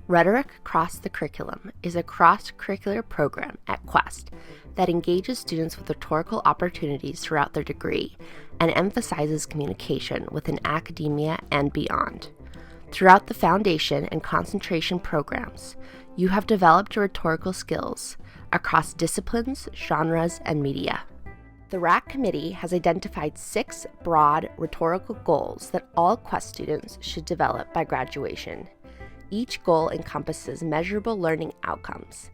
Rhetoric Across the Curriculum is a cross-curricular program at Quest that engages students with rhetorical opportunities throughout their degree and emphasizes communication within academia and beyond. Throughout the foundation and concentration programs, you have developed your rhetorical skills across disciplines, genres, and media. The RAC Committee has identified 6 broad rhetorical goals that all Quest students should develop by graduation. Each goal encompasses measurable learning outcomes.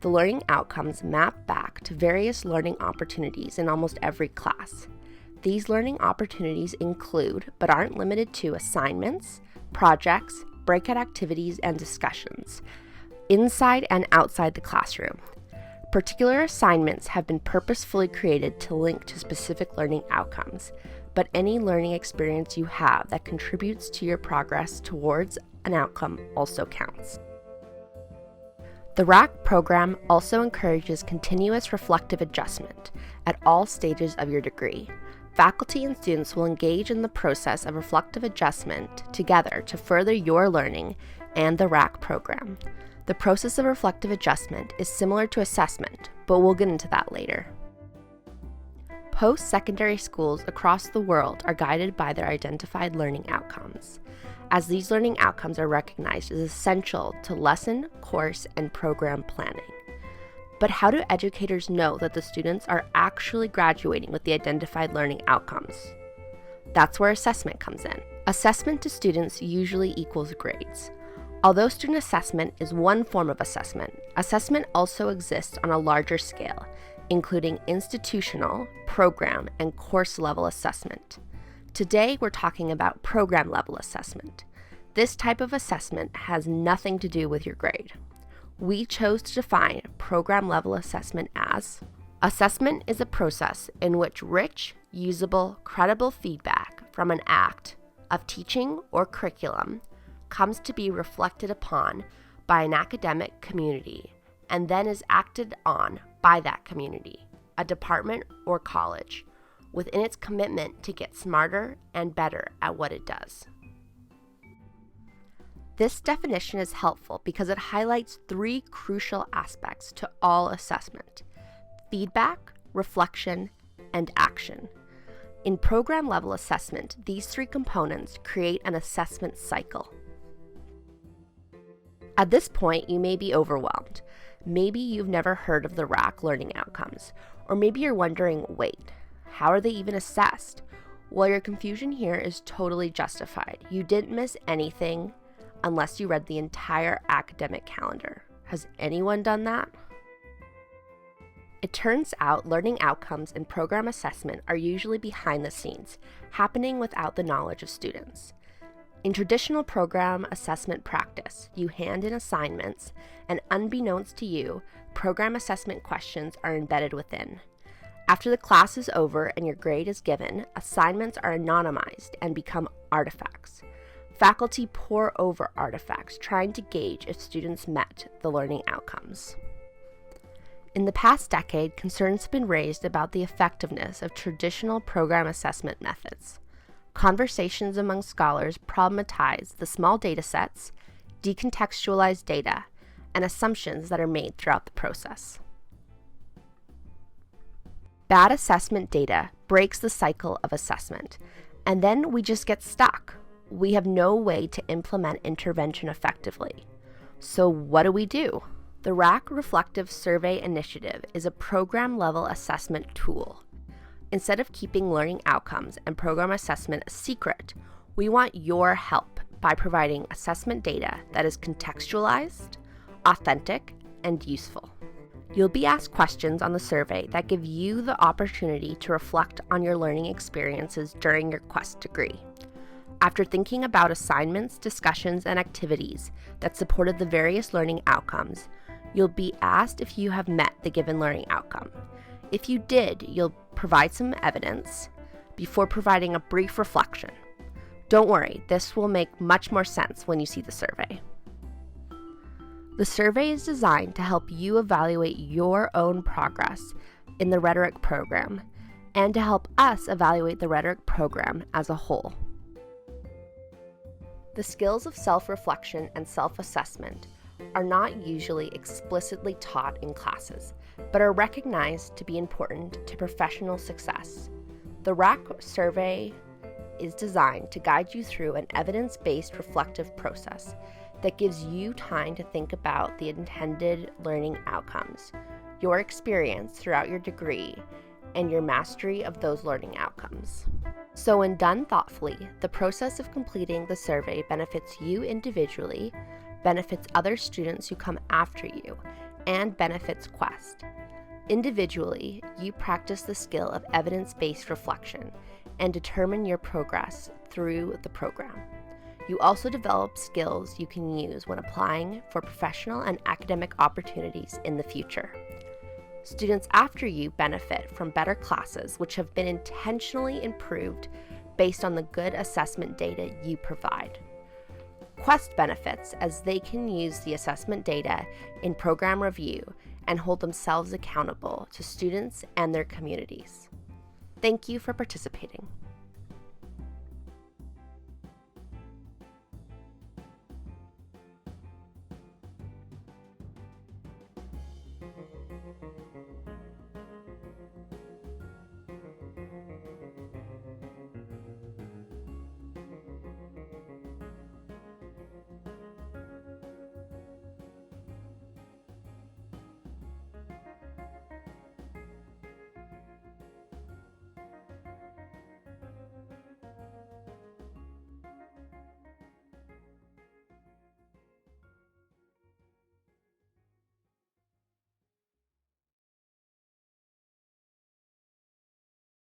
The learning outcomes map back to various learning opportunities in almost every class. These learning opportunities include, but aren't limited to, assignments, projects, breakout activities, and discussions, inside and outside the classroom. Particular assignments have been purposefully created to link to specific learning outcomes, but any learning experience you have that contributes to your progress towards an outcome also counts. The RAC program also encourages continuous reflective adjustment at all stages of your degree. Faculty and students will engage in the process of reflective adjustment together to further your learning and the RAC program. The process of reflective adjustment is similar to assessment, but we'll get into that later. Post-secondary schools across the world are guided by their identified learning outcomes, as these learning outcomes are recognized as essential to lesson, course, and program planning. But how do educators know that the students are actually graduating with the identified learning outcomes? That's where assessment comes in. Assessment to students usually equals grades. Although student assessment is one form of assessment, assessment also exists on a larger scale, including institutional, program, and course level assessment. Today, we're talking about program level assessment. This type of assessment has nothing to do with your grade. We chose to define program level assessment as: assessment is a process in which rich, usable, credible feedback from an act of teaching or curriculum comes to be reflected upon by an academic community and then is acted on by that community, a department or college, within its commitment to get smarter and better at what it does. This definition is helpful because it highlights 3 crucial aspects to all assessment: feedback, reflection, and action. In program level assessment, these 3 components create an assessment cycle. At this point, you may be overwhelmed. Maybe you've never heard of the RAC learning outcomes, or maybe you're wondering, wait, how are they even assessed? Well, your confusion here is totally justified. You didn't miss anything unless you read the entire academic calendar. Has anyone done that? It turns out learning outcomes and program assessment are usually behind the scenes, happening without the knowledge of students. In traditional program assessment practice, you hand in assignments, and unbeknownst to you, program assessment questions are embedded within. After the class is over and your grade is given, assignments are anonymized and become artifacts. Faculty pore over artifacts, trying to gauge if students met the learning outcomes. In the past decade, concerns have been raised about the effectiveness of traditional program assessment methods. Conversations among scholars problematize the small data sets, decontextualized data, and assumptions that are made throughout the process. Bad assessment data breaks the cycle of assessment, and then we just get stuck. We have no way to implement intervention effectively. So what do? The RAC Reflective Survey Initiative is a program-level assessment tool. Instead of keeping learning outcomes and program assessment a secret, we want your help by providing assessment data that is contextualized, authentic, and useful. You'll be asked questions on the survey that give you the opportunity to reflect on your learning experiences during your Quest degree. After thinking about assignments, discussions, and activities that supported the various learning outcomes, you'll be asked if you have met the given learning outcome. If you did, you'll provide some evidence before providing a brief reflection. Don't worry, this will make much more sense when you see the survey. The survey is designed to help you evaluate your own progress in the Rhetoric program and to help us evaluate the Rhetoric program as a whole. The skills of self-reflection and self-assessment are not usually explicitly taught in classes, but are recognized to be important to professional success. The RAC survey is designed to guide you through an evidence-based reflective process that gives you time to think about the intended learning outcomes, your experience throughout your degree, and your mastery of those learning outcomes. So when done thoughtfully, the process of completing the survey benefits you individually, benefits other students who come after you, and benefits Quest. Individually, you practice the skill of evidence-based reflection and determine your progress through the program. You also develop skills you can use when applying for professional and academic opportunities in the future. Students after you benefit from better classes which have been intentionally improved based on the good assessment data you provide. Quest benefits as they can use the assessment data in program review and hold themselves accountable to students and their communities. Thank you for participating.